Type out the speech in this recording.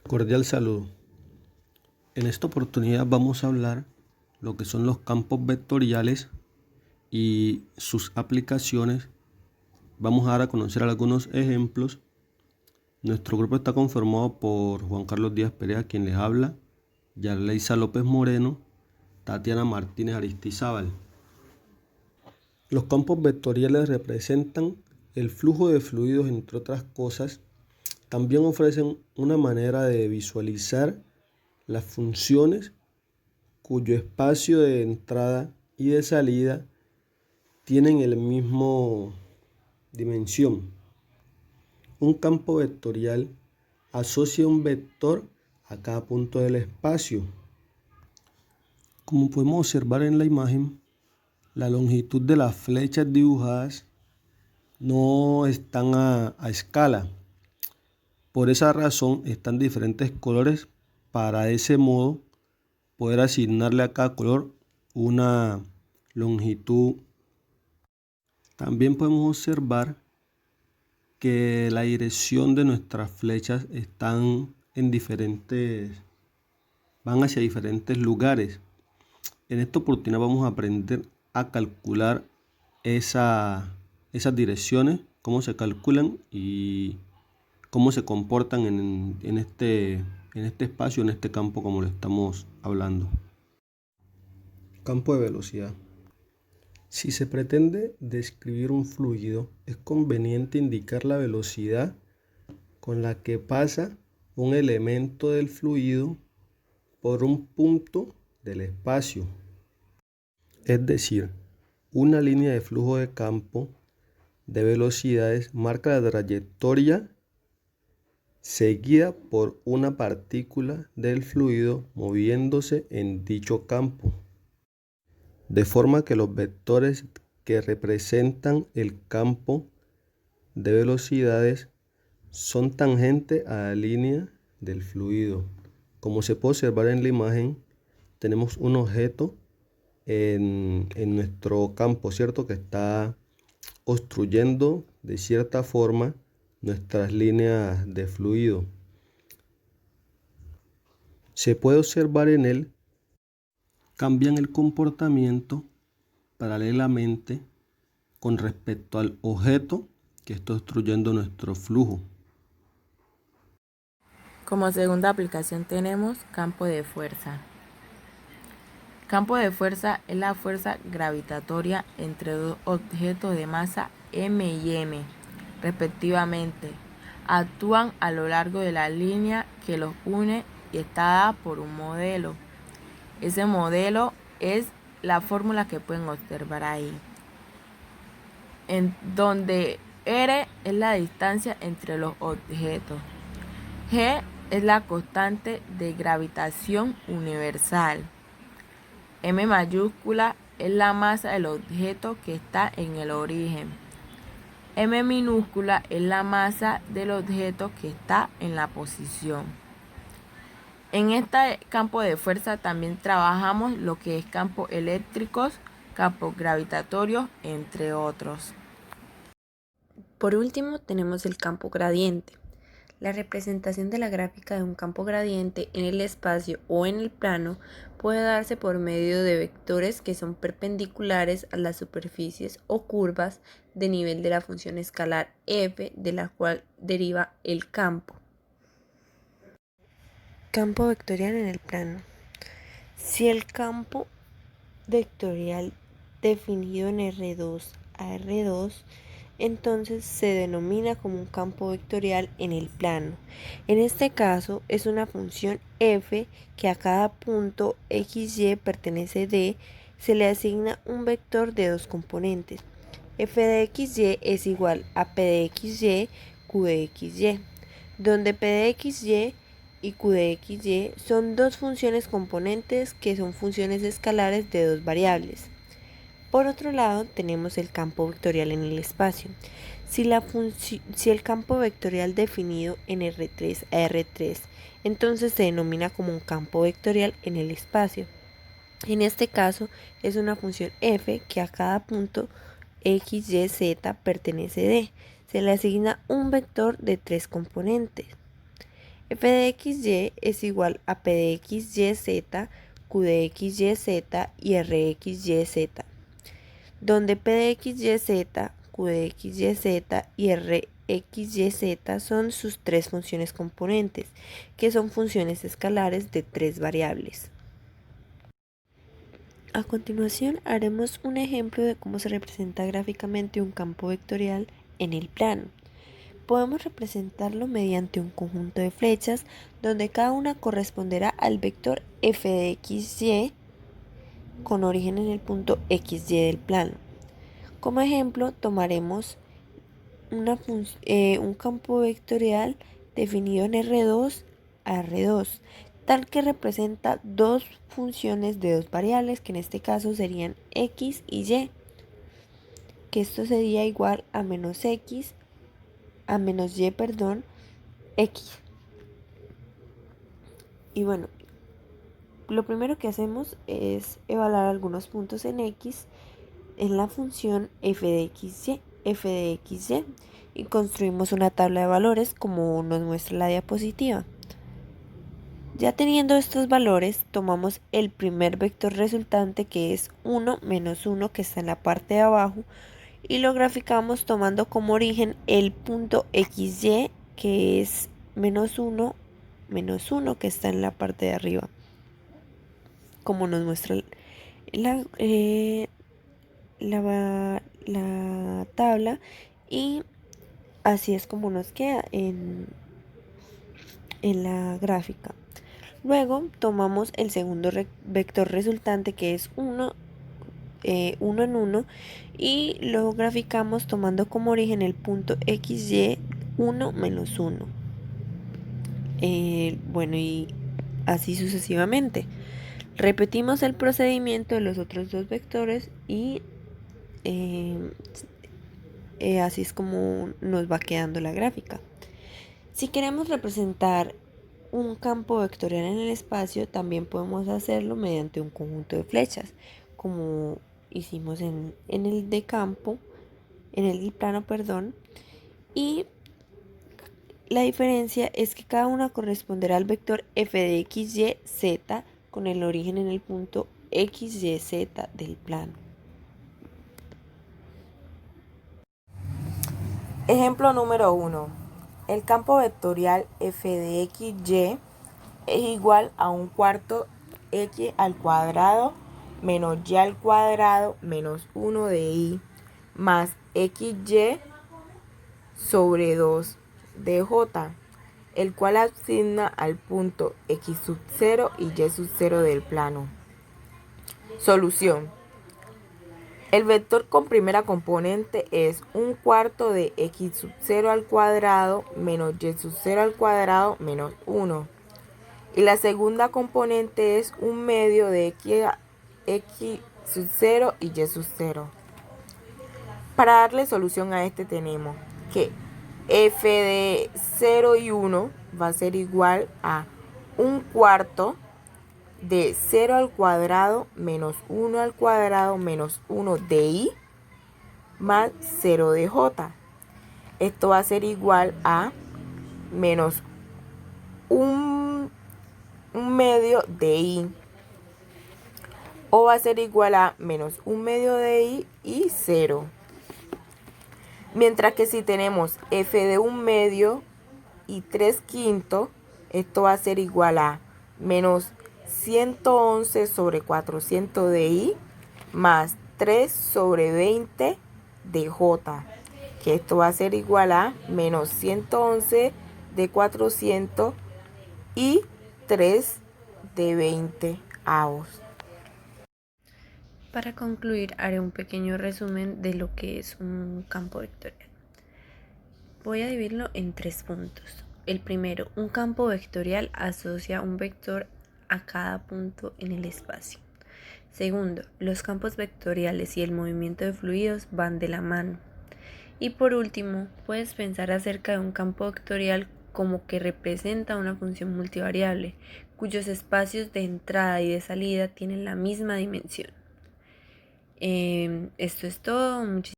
Cordial saludo. En esta oportunidad vamos a hablar lo que son los campos vectoriales y sus aplicaciones. Vamos a dar a conocer algunos ejemplos. Nuestro grupo está conformado por Juan Carlos Díaz Perea, quien les habla, Yarleisa López Moreno, Tatiana Martínez Aristizábal. Los campos vectoriales representan el flujo de fluidos, entre otras cosas. También ofrecen una manera de visualizar las funciones cuyo espacio de entrada y de salida tienen el mismo dimensión. Un campo vectorial asocia un vector a cada punto del espacio. Como podemos observar en la imagen, la longitud de las flechas dibujadas no están a escala. Por esa razón están diferentes colores para de ese modo poder asignarle a cada color una longitud. También podemos observar que la dirección de nuestras flechas van hacia diferentes lugares. En esta oportunidad vamos a aprender a calcular esas direcciones, cómo se calculan y cómo se comportan en este espacio, en este campo como lo estamos hablando. Campo de velocidad. Si se pretende describir un fluido, es conveniente indicar la velocidad con la que pasa un elemento del fluido por un punto del espacio. Es decir, una línea de flujo de campo de velocidades marca la trayectoria seguida por una partícula del fluido moviéndose en dicho campo, de forma que los vectores que representan el campo de velocidades son tangentes a la línea del fluido. Como se puede observar en la imagen, tenemos un objeto en nuestro campo, ¿cierto? Que está obstruyendo de cierta forma nuestras líneas de fluido. Se puede observar en él, cambian el comportamiento paralelamente con respecto al objeto que está obstruyendo nuestro flujo. Como segunda aplicación tenemos campo de fuerza. Campo de fuerza es la fuerza gravitatoria entre dos objetos de masa m y m, respectivamente. Actúan a lo largo de la línea que los une y está dada por un modelo. Ese modelo es la fórmula que pueden observar ahí, en donde r es la distancia entre los objetos, g es la constante de gravitación universal, m mayúscula es la masa del objeto que está en el origen, m minúscula es la masa del objeto que está en la posición. En este campo de fuerza también trabajamos lo que es campos eléctricos, campos gravitatorios, entre otros. Por último, tenemos el campo gradiente. La representación de la gráfica de un campo gradiente en el espacio o en el plano puede darse por medio de vectores que son perpendiculares a las superficies o curvas de nivel de la función escalar f de la cual deriva el campo. Campo vectorial en el plano. Si el campo vectorial definido en R2 a R2, entonces se denomina como un campo vectorial en el plano. En este caso es una función f que a cada punto xy pertenece D, se le asigna un vector de dos componentes. F de xy es igual a p de xy, q de xy, donde p de xy y q de xy son dos funciones componentes que son funciones escalares de dos variables. Por otro lado, tenemos el campo vectorial en el espacio. Si el campo vectorial definido en R3 a R3, entonces se denomina como un campo vectorial en el espacio. En este caso, es una función f que a cada punto x, y, z pertenece D. Se le asigna un vector de tres componentes. f de xy es igual a p de xyz, q de xyz y r de xyz, donde p de xyz, q de xyz y r xyz son sus tres funciones componentes, que son funciones escalares de tres variables. A continuación haremos un ejemplo de cómo se representa gráficamente un campo vectorial en el plano. Podemos representarlo mediante un conjunto de flechas donde cada una corresponderá al vector f de xy con origen en el punto xy del plano. Como ejemplo tomaremos un campo vectorial definido en R2 a R2, tal que representa dos funciones de dos variables, que en este caso serían x y y, que esto sería igual a menos y, x. Y bueno, lo primero que hacemos es evaluar algunos puntos en x en la función f de xy, y construimos una tabla de valores como nos muestra la diapositiva. Ya teniendo estos valores, tomamos el primer vector resultante, que es 1 menos 1, que está en la parte de abajo, y lo graficamos tomando como origen el punto xy, que es menos 1, que está en la parte de arriba, como nos muestra la tabla, y así es como nos queda en la gráfica. Luego tomamos el segundo vector resultante, que es 1 en 1, y lo graficamos tomando como origen el punto xy 1 menos 1. Bueno, y así sucesivamente. Repetimos el procedimiento de los otros dos vectores y así es como nos va quedando la gráfica. Si queremos representar un campo vectorial en el espacio, también podemos hacerlo mediante un conjunto de flechas, como hicimos en el plano, y la diferencia es que cada una corresponderá al vector f de xyz con el origen en el punto xyz del plano. Ejemplo número 1. El campo vectorial f de xy es igual a un cuarto x al cuadrado menos y al cuadrado menos 1 de y más xy sobre 2 de j, el cual asigna al punto x sub 0 y y sub 0 del plano. Solución. El vector con primera componente es un cuarto de x sub 0 al cuadrado menos y sub 0 al cuadrado menos 1. Y la segunda componente es un medio de x sub 0 y y sub 0. Para darle solución a este tenemos que f de 0 y 1 va a ser igual a un cuarto de 0 al cuadrado menos 1 al cuadrado menos 1 de y más 0 de j. Esto va a ser igual a menos un medio de y, o va a ser igual a menos un medio de y 0. Mientras que si tenemos f de un medio y 3/5, esto va a ser igual a menos 111 sobre 400 de y más 3 sobre 20 de j, que esto va a ser igual a menos 111 de 400 y 3 de 20 avos. Para concluir, haré un pequeño resumen de lo que es un campo vectorial. Voy a dividirlo en 3 puntos. El primero, un campo vectorial asocia un vector a cada punto en el espacio. Segundo, los campos vectoriales y el movimiento de fluidos van de la mano. Y por último, puedes pensar acerca de un campo vectorial como que representa una función multivariable, cuyos espacios de entrada y de salida tienen la misma dimensión. Esto es todo.